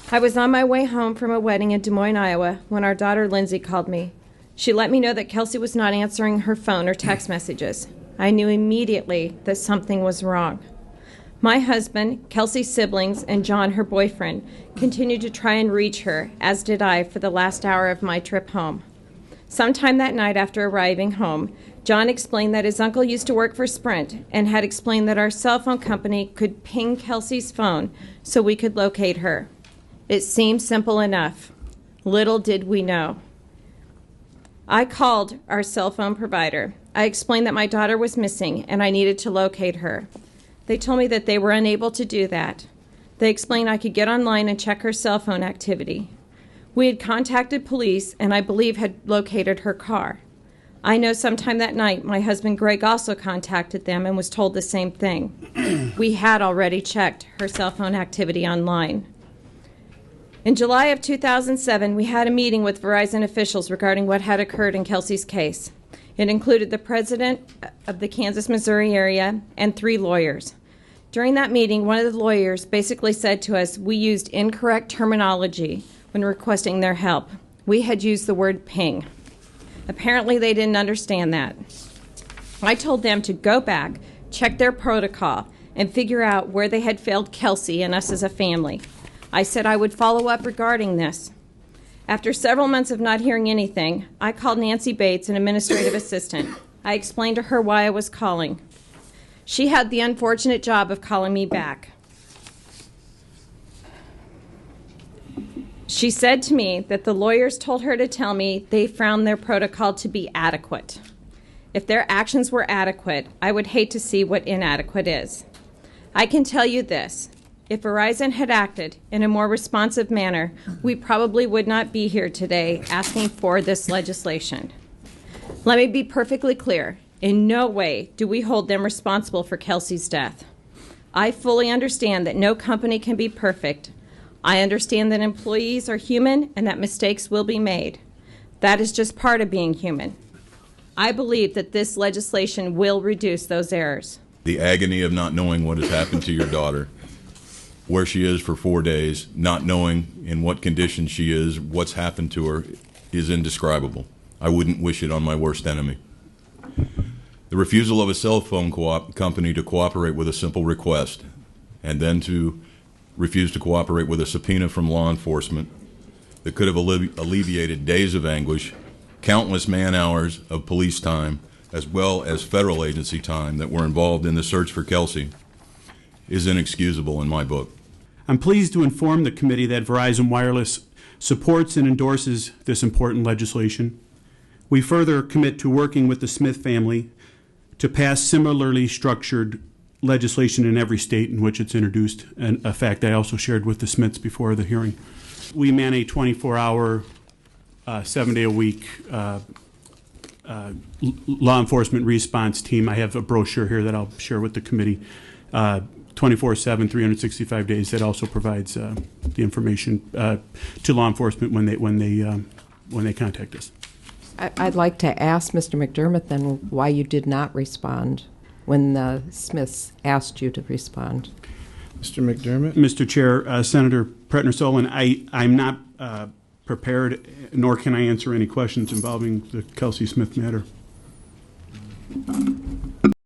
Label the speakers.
Speaker 1: I was on my way home from a wedding in Des Moines, Iowa, when our daughter Lindsay called me. She let me know that Kelsey was not answering her phone or text messages. I knew immediately that something was wrong. My husband, Kelsey's siblings, and John, her boyfriend, continued to try and reach her, as did I, for the last hour of my trip home. Sometime that night after arriving home, John explained that his uncle used to work for Sprint and had explained that our cell phone company could ping Kelsey's phone so we could locate her. It seemed simple enough. Little did we know. I called our cell phone provider. I explained that my daughter was missing and I needed to locate her. They told me that they were unable to do that. They explained I could get online and check her cell phone activity. We had contacted police and I believe had located her car. I know sometime that night my husband Greg also contacted them and was told the same thing. We had already checked her cell phone activity online. In July of 2007, we had a meeting with Verizon officials regarding what had occurred in Kelsey's case. It included the president of the Kansas, Missouri area and 3 lawyers. During that meeting, one of the lawyers basically said to us we used incorrect terminology when requesting their help. We had used the word ping. Apparently, they didn't understand that. I told them to go back, check their protocol, and figure out where they had failed Kelsey and us as a family. I said I would follow up regarding this. After several months of not hearing anything, I called Nancy Bates, an administrative assistant. I explained to her why I was calling. She had the unfortunate job of calling me back. She said to me that the lawyers told her to tell me they found their protocol to be adequate. If their actions were adequate, I would hate to see what inadequate is. I can tell you this. If Verizon had acted in a more responsive manner, we probably would not be here today asking for this legislation. Let me be perfectly clear. In no way do we hold them responsible for Kelsey's death. I fully understand that no company can be perfect. I understand that employees are human and that mistakes will be made. That is just part of being human. I believe that this legislation will reduce those errors.
Speaker 2: The agony of not knowing what has happened to your daughter, where she is for 4 days, not knowing in what condition she is, what's happened to her, is indescribable. I wouldn't wish it on my worst enemy. The refusal of a cell phone company to cooperate with a simple request, and then to refuse to cooperate with a subpoena from law enforcement that could have alleviated days of anguish, countless man-hours of police time, as well as federal agency time that were involved in the search for Kelsey, is inexcusable in my book.
Speaker 3: I'm pleased to inform the committee that Verizon Wireless supports and endorses this important legislation. We further commit to working with the Smith family to pass similarly structured legislation in every state in which it's introduced, and a fact I also shared with the Smiths before the hearing. We man a 24-hour, 7-day-a-week law enforcement response team. I have a brochure here that I'll share with the committee. 24/7, 365 days. That also provides the information to law enforcement when they contact us.
Speaker 4: I'd like to ask Mr. McDermott then why you did not respond when the Smiths asked you to respond.
Speaker 5: Mr. McDermott?
Speaker 3: Mr. Chair, Senator Pretner-Solon, I'm not prepared, nor can I answer any questions involving the Kelsey Smith matter.